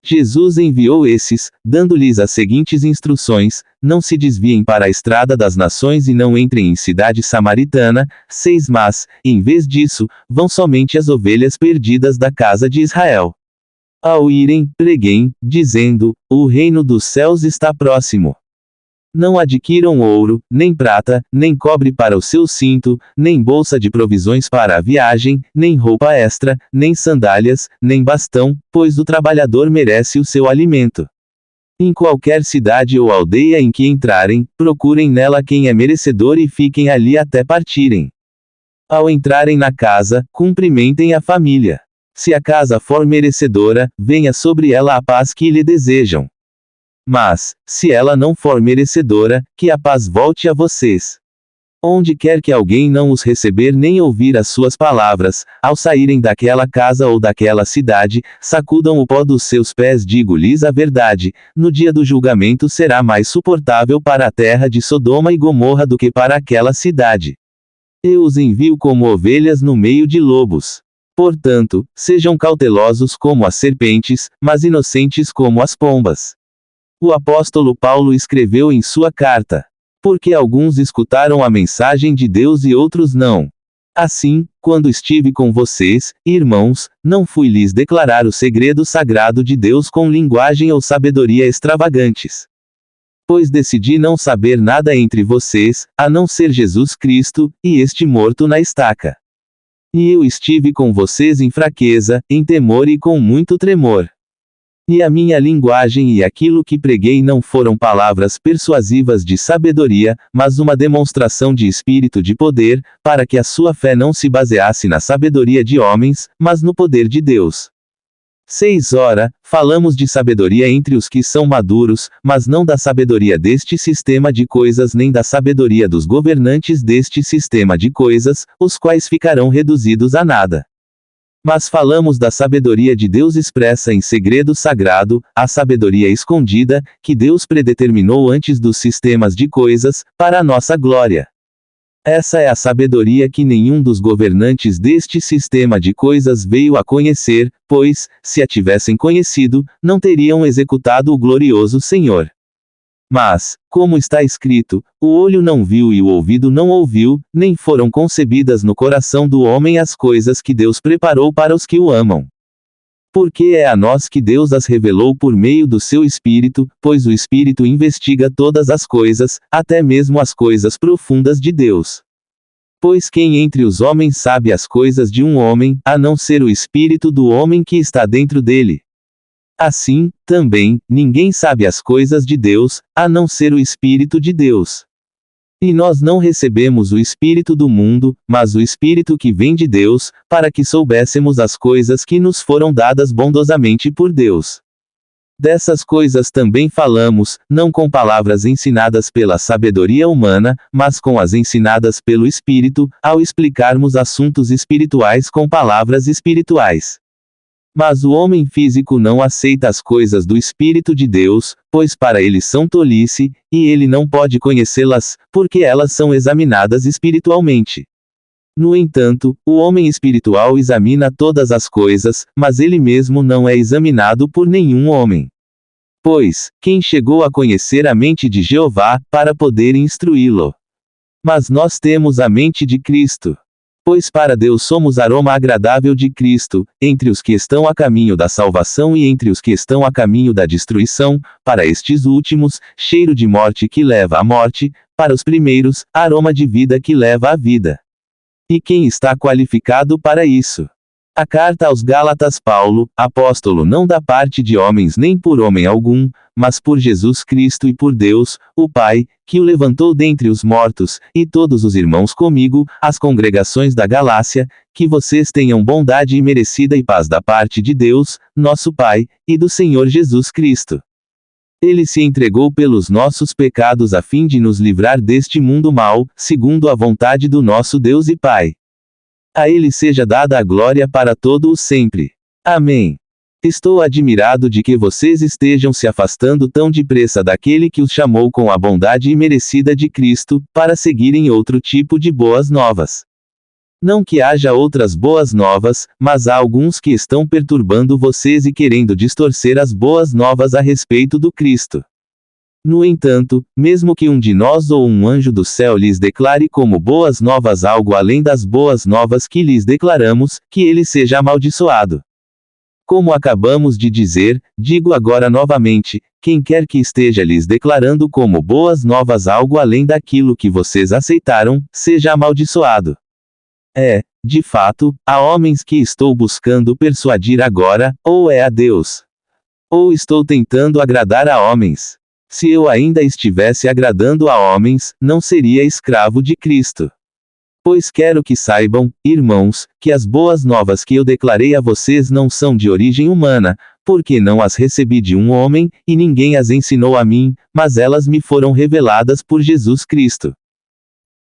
Jesus enviou esses, dando-lhes as seguintes instruções: não se desviem para a estrada das nações e não entrem em cidade samaritana. 6 Mas, em vez disso, vão somente as ovelhas perdidas da casa de Israel. Ao irem, preguem, dizendo: o reino dos céus está próximo. Não adquiram ouro, nem prata, nem cobre para o seu cinto, nem bolsa de provisões para a viagem, nem roupa extra, nem sandálias, nem bastão, pois o trabalhador merece o seu alimento. Em qualquer cidade ou aldeia em que entrarem, procurem nela quem é merecedor e fiquem ali até partirem. Ao entrarem na casa, cumprimentem a família. Se a casa for merecedora, venha sobre ela a paz que lhe desejam. Mas, se ela não for merecedora, que a paz volte a vocês. Onde quer que alguém não os receber nem ouvir as suas palavras, ao saírem daquela casa ou daquela cidade, sacudam o pó dos seus pés. Digo-lhes a verdade, no dia do julgamento será mais suportável para a terra de Sodoma e Gomorra do que para aquela cidade. Eu os envio como ovelhas no meio de lobos. Portanto, sejam cautelosos como as serpentes, mas inocentes como as pombas. O apóstolo Paulo escreveu em sua carta: porque alguns escutaram a mensagem de Deus e outros não. Assim, quando estive com vocês, irmãos, não fui lhes declarar o segredo sagrado de Deus com linguagem ou sabedoria extravagantes. Pois decidi não saber nada entre vocês, a não ser Jesus Cristo, e este morto na estaca. E eu estive com vocês em fraqueza, em temor e com muito tremor. E a minha linguagem e aquilo que preguei não foram palavras persuasivas de sabedoria, mas uma demonstração de espírito de poder, para que a sua fé não se baseasse na sabedoria de homens, mas no poder de Deus. 6 Ora, falamos de sabedoria entre os que são maduros, mas não da sabedoria deste sistema de coisas nem da sabedoria dos governantes deste sistema de coisas, os quais ficarão reduzidos a nada. Mas falamos da sabedoria de Deus expressa em segredo sagrado, a sabedoria escondida, que Deus predeterminou antes dos sistemas de coisas, para a nossa glória. Essa é a sabedoria que nenhum dos governantes deste sistema de coisas veio a conhecer, pois, se a tivessem conhecido, não teriam executado o glorioso Senhor. Mas, como está escrito, o olho não viu e o ouvido não ouviu, nem foram concebidas no coração do homem as coisas que Deus preparou para os que o amam. Porque é a nós que Deus as revelou por meio do seu Espírito, pois o Espírito investiga todas as coisas, até mesmo as coisas profundas de Deus. Pois quem entre os homens sabe as coisas de um homem, a não ser o Espírito do homem que está dentro dele? Assim, também, ninguém sabe as coisas de Deus, a não ser o Espírito de Deus. E nós não recebemos o Espírito do mundo, mas o Espírito que vem de Deus, para que soubéssemos as coisas que nos foram dadas bondosamente por Deus. Dessas coisas também falamos, não com palavras ensinadas pela sabedoria humana, mas com as ensinadas pelo Espírito, ao explicarmos assuntos espirituais com palavras espirituais. Mas o homem físico não aceita as coisas do Espírito de Deus, pois para ele são tolice, e ele não pode conhecê-las, porque elas são examinadas espiritualmente. No entanto, o homem espiritual examina todas as coisas, mas ele mesmo não é examinado por nenhum homem. Pois, quem chegou a conhecer a mente de Jeová, para poder instruí-lo? Mas nós temos a mente de Cristo. Pois para Deus somos aroma agradável de Cristo, entre os que estão a caminho da salvação e entre os que estão a caminho da destruição, para estes últimos, cheiro de morte que leva à morte, para os primeiros, aroma de vida que leva à vida. E quem está qualificado para isso? A carta aos Gálatas. Paulo, apóstolo não da parte de homens nem por homem algum, mas por Jesus Cristo e por Deus, o Pai, que o levantou dentre os mortos, e todos os irmãos comigo, as congregações da Galácia, que vocês tenham bondade imerecida e paz da parte de Deus, nosso Pai, e do Senhor Jesus Cristo. Ele se entregou pelos nossos pecados a fim de nos livrar deste mundo mau, segundo a vontade do nosso Deus e Pai. A Ele seja dada a glória para todo o sempre. Amém. Estou admirado de que vocês estejam se afastando tão depressa daquele que os chamou com a bondade imerecida de Cristo, para seguirem outro tipo de boas novas. Não que haja outras boas novas, mas há alguns que estão perturbando vocês e querendo distorcer as boas novas a respeito do Cristo. No entanto, mesmo que um de nós ou um anjo do céu lhes declare como boas novas algo além das boas novas que lhes declaramos, que ele seja amaldiçoado. Como acabamos de dizer, digo agora novamente, quem quer que esteja lhes declarando como boas novas algo além daquilo que vocês aceitaram, seja amaldiçoado. De fato, há homens que estou buscando persuadir agora, ou é a Deus. Ou estou tentando agradar a homens. Se eu ainda estivesse agradando a homens, não seria escravo de Cristo. Pois quero que saibam, irmãos, que as boas novas que eu declarei a vocês não são de origem humana, porque não as recebi de um homem, e ninguém as ensinou a mim, mas elas me foram reveladas por Jesus Cristo.